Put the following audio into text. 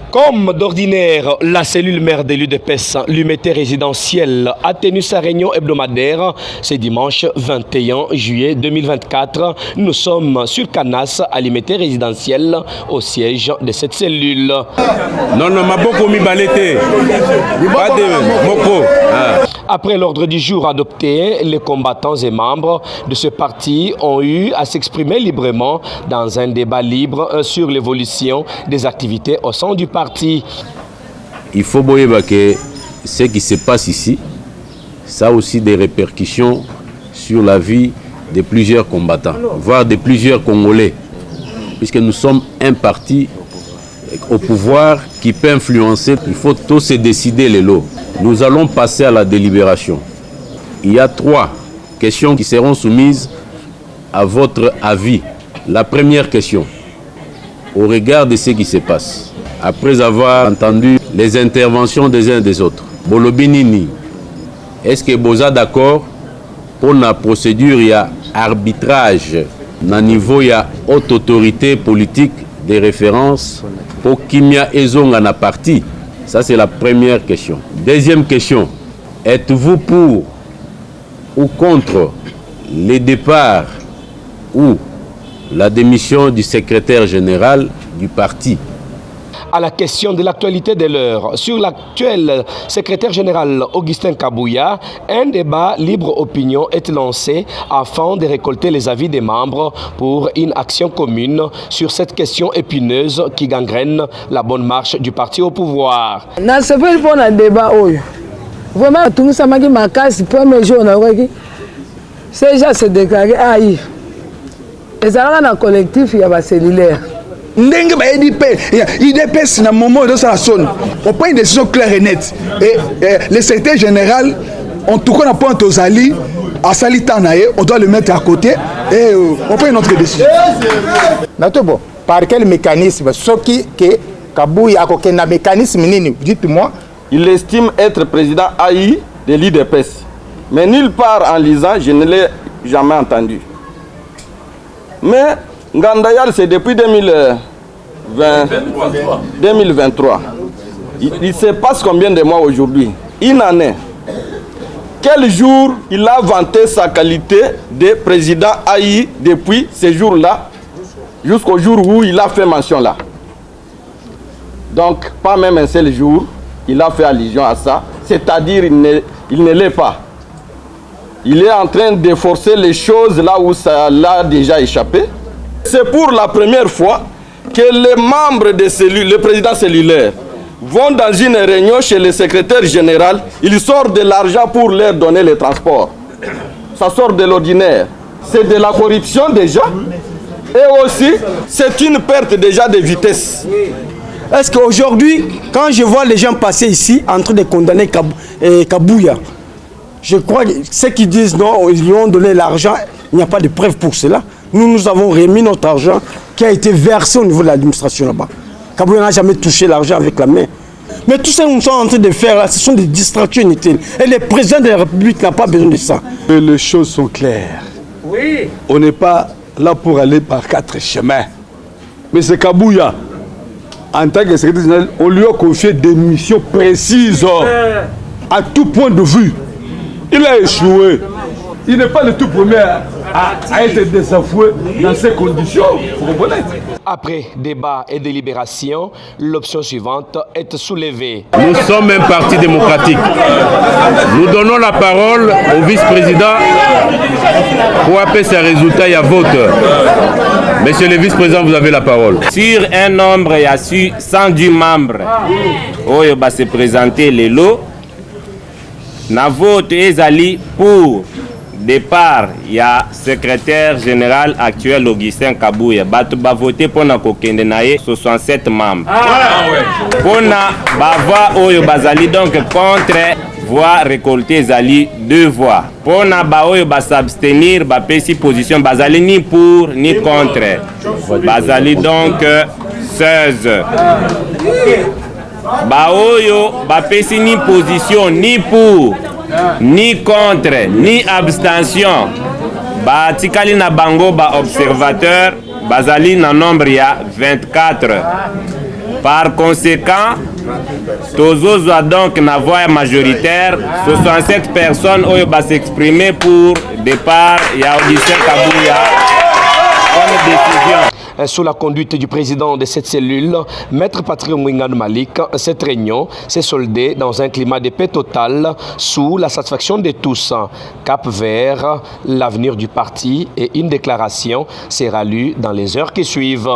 Comme d'ordinaire, la cellule mère de l'UDPS, l'unité résidentielle, a tenu sa réunion hebdomadaire ce dimanche 21 juillet 2024. Nous sommes sur Canas, à l'unité résidentielle, au siège de cette cellule. Non, Maboko Mibalete. Pas de Moko. Après l'ordre du jour adopté, les combattants et membres de ce parti ont eu à s'exprimer librement dans un débat libre sur l'évolution des activités au sein du parti. Il faut voir que ce qui se passe ici, ça a aussi des répercussions sur la vie de plusieurs combattants, voire de plusieurs Congolais, puisque nous sommes un parti au pouvoir qui peut influencer. Il faut tous se décider les lots. Nous allons passer à la délibération. Il y a 3 questions qui seront soumises à votre avis. La première question, au regard de ce qui se passe, après avoir entendu les interventions des uns et des autres, Bolobinini, est-ce que vous êtes d'accord pour la procédure, il y a arbitrage, au niveau, il y a haute autorité politique de référence pour qu'il y ait un parti? Ça, c'est la première question. Deuxième question, êtes-vous pour ou contre le départ ou la démission du secrétaire général du parti? À la question de l'actualité de l'heure, sur l'actuel secrétaire général Augustin Kabouya, un débat libre opinion est lancé afin de récolter les avis des membres pour une action commune sur cette question épineuse qui gangrène la bonne marche du parti au pouvoir. C'est pour un débat. Vraiment, tout ça m'a dit ma casse, premier jour, c'est déjà se déclaré AI. Et ça a un collectif, il y a un cellulaire. Ndenge ba IDPS na moment de sa sonne. On prend une décision claire et nette. Et le secrétaire général, en tout cas, on prend aux alliés, à Salitanae, on doit le mettre à côté et on prend une autre décision. Natobo, par quel mécanisme, ce qui Kabouya a un mécanisme, dites-moi. Il estime être président AI de l'IDPS. Mais nulle part en lisant, je ne l'ai jamais entendu. Mais Ngandayal, c'est depuis 2023. Il se passe combien de mois aujourd'hui? Une année. Quel jour il a vanté sa qualité de président AI depuis ce jour-là jusqu'au jour où il a fait mention là? Donc, pas même un seul jour, il a fait allusion à ça. C'est-à-dire il ne l'est pas. Il est en train de forcer les choses là où ça l'a déjà échappé. C'est pour la première fois que les membres de le président cellulaire vont dans une réunion chez le secrétaire général. Ils sortent de l'argent pour leur donner le transport. Ça sort de l'ordinaire. C'est de la corruption déjà. Et aussi, c'est une perte déjà de vitesse. Est-ce qu'aujourd'hui, quand je vois les gens passer ici en train de condamner Kabouya, je crois que ceux qui disent non, ils lui ont donné l'argent, il n'y a pas de preuve pour cela. Nous avons remis notre argent qui a été versé au niveau de l'administration là-bas. Kabouya n'a jamais touché l'argent avec la main. Mais tout ça que nous sommes en train de faire là, ce sont des distractions inutiles. Et le président de la République n'a pas besoin de ça. Les choses sont claires. Oui. On n'est pas là pour aller par 4 chemins. Mais c'est Kabouya, en tant que secrétaire général, on lui a confié des missions précises à tout point de vue. Il a échoué. Il n'est pas le tout premier à être désavoué dans ces conditions. Vous comprenez? Après débat et délibération, l'option suivante est soulevée. Nous sommes un parti démocratique. Nous donnons la parole au vice-président pour appeler ses résultats et à vote. Monsieur le vice-président, vous avez la parole. Sur un nombre, il y a 110 membres. Il va se présenter les lots. Na vote ezali pour départ, il y a secrétaire général actuel Augustin Kabouya. Batu ba voter pour na kokende nae 67 membres. Pour na bava oyo bazali donc contre voix récoltée zali 2 voix. Pour na ba oyo ba s'abstenir ba pesi position bazali ni pour ni contre. Bazali donc 16. Baoyo, bapesi ni position, ni pour, ni contre, ni abstention. batikali na bango ba observateur bazali na nombre ya 24. Par conséquent, tozozwa donc na voix majoritaire 67 personnes oyo ba s'exprimer pour départ ya Augustin Kabuya comme décision. Sous la conduite du président de cette cellule, Maître Patrick Mwinganu Malik, cette réunion s'est soldée dans un climat de paix totale sous la satisfaction de tous. Cap vers l'avenir du parti et une déclaration sera lue dans les heures qui suivent.